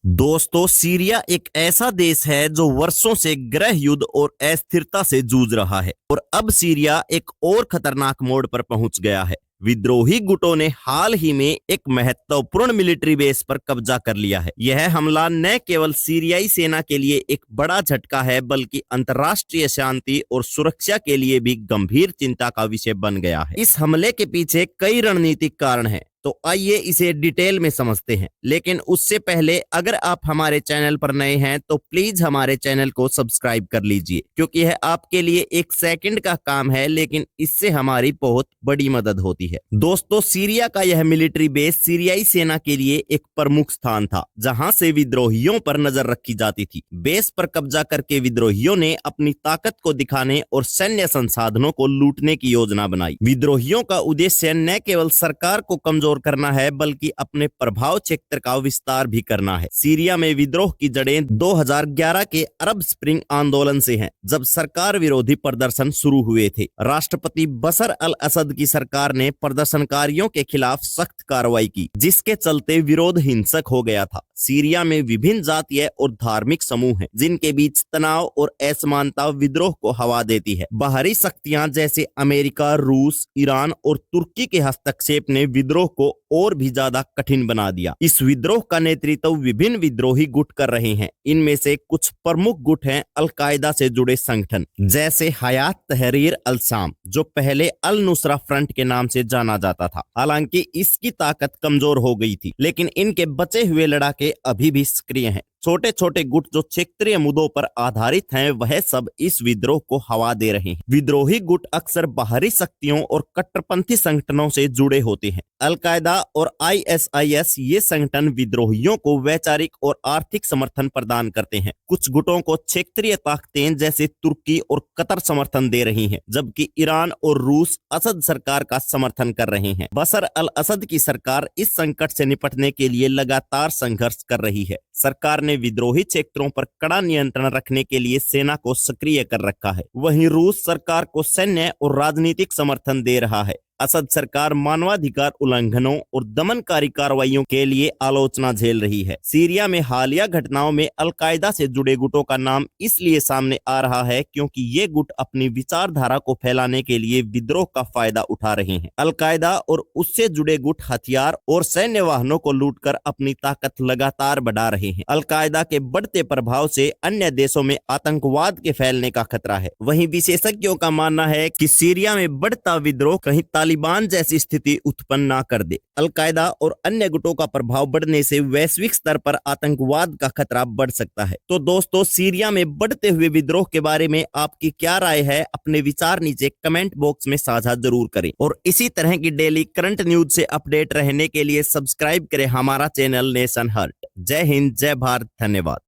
दोस्तों, सीरिया एक ऐसा देश है जो वर्षों से गृह युद्ध और अस्थिरता से जूझ रहा है और अब सीरिया एक और खतरनाक मोड़ पर पहुंच गया है। विद्रोही गुटों ने हाल ही में एक महत्वपूर्ण मिलिट्री बेस पर कब्जा कर लिया है। यह हमला न केवल सीरियाई सेना के लिए एक बड़ा झटका है, बल्कि अंतर्राष्ट्रीय शांति और सुरक्षा के लिए भी गंभीर चिंता का विषय बन गया है। इस हमले के पीछे कई रणनीतिक कारण हैं, तो आइए इसे डिटेल में समझते हैं। लेकिन उससे पहले अगर आप हमारे चैनल पर नए हैं तो प्लीज हमारे चैनल को सब्सक्राइब कर लीजिए, क्योंकि यह आपके लिए एक सेकंड का काम है, लेकिन इससे हमारी बहुत बड़ी मदद होती है। दोस्तों, सीरिया का यह मिलिट्री बेस सीरियाई सेना के लिए एक प्रमुख स्थान था, जहां से विद्रोहियों पर नजर रखी जाती थी। बेस पर कब्जा करके विद्रोहियों ने अपनी ताकत को दिखाने और सैन्य संसाधनों को लूटने की योजना बनाई। विद्रोहियों का उद्देश्य न केवल सरकार को कमजोर करना है, बल्कि अपने प्रभाव क्षेत्र का विस्तार भी करना है। सीरिया में विद्रोह की जड़ें 2011 के अरब स्प्रिंग आंदोलन से हैं, जब सरकार विरोधी प्रदर्शन शुरू हुए थे। राष्ट्रपति बशर अल असद की सरकार ने प्रदर्शनकारियों के खिलाफ सख्त कार्रवाई की, जिसके चलते विरोध हिंसक हो गया था। सीरिया में विभिन्न जातीय और धार्मिक समूह हैं, जिनके बीच तनाव और असमानता विद्रोह को हवा देती है। बाहरी शक्तियां जैसे अमेरिका, रूस, ईरान और तुर्की के हस्तक्षेप ने विद्रोह को और भी ज्यादा कठिन बना दिया। इस विद्रोह का नेतृत्व विभिन्न विद्रोही गुट कर रहे हैं। इनमें से कुछ प्रमुख गुट हैं अल-कायदा से जुड़े संगठन, जैसे हयात तहरीर अल-शाम, जो पहले अल नुसरा फ्रंट के नाम से जाना जाता था। हालांकि इसकी ताकत कमजोर हो गई थी, लेकिन इनके बचे हुए लड़ाके अभी भी सक्रिय हैं। छोटे छोटे गुट जो क्षेत्रीय मुद्दों पर आधारित हैं, वह सब इस विद्रोह को हवा दे रहे हैं। विद्रोही गुट अक्सर बाहरी शक्तियों और कट्टरपंथी संगठनों से जुड़े होते हैं। अल-कायदा और ISIS ये संगठन विद्रोहियों को वैचारिक और आर्थिक समर्थन प्रदान करते हैं। कुछ गुटों को क्षेत्रीय ताकतें जैसे तुर्की और कतर समर्थन दे रही हैं, जबकि ईरान और रूस असद सरकार का समर्थन कर रहे हैं। बशर अल असद की सरकार इस संकट से निपटने के लिए लगातार संघर्ष कर रही है। सरकार ने विद्रोही क्षेत्रों पर कड़ा नियंत्रण रखने के लिए सेना को सक्रिय कर रखा है। वहीं रूस सरकार को सैन्य और राजनीतिक समर्थन दे रहा है। असद सरकार मानवाधिकार उल्लंघनों और दमनकारी कार्रवाइयों के लिए आलोचना झेल रही है। सीरिया में हालिया घटनाओं में अल-कायदा से जुड़े गुटों का नाम इसलिए सामने आ रहा है क्योंकि ये गुट अपनी विचारधारा को फैलाने के लिए विद्रोह का फायदा उठा रहे हैं। अल-कायदा और उससे जुड़े गुट हथियार और सैन्य वाहनों को लूटकर अपनी ताकत लगातार बढ़ा रहे हैं। अल-कायदा के बढ़ते प्रभाव से अन्य देशों में आतंकवाद के फैलने का खतरा है। वहीं विशेषज्ञों का मानना है कि सीरिया में बढ़ता विद्रोह कहीं तालिबान जैसी स्थिति उत्पन्न ना कर दे। अल-कायदा और अन्य गुटों का प्रभाव बढ़ने से वैश्विक स्तर पर आतंकवाद का खतरा बढ़ सकता है। तो दोस्तों, सीरिया में बढ़ते हुए विद्रोह के बारे में आपकी क्या राय है? अपने विचार नीचे कमेंट बॉक्स में साझा जरूर करें और इसी तरह की डेली करंट न्यूज से अपडेट रहने के लिए सब्सक्राइब करें हमारा चैनल नेशन हर्ट। जय हिंद, जय भारत, धन्यवाद।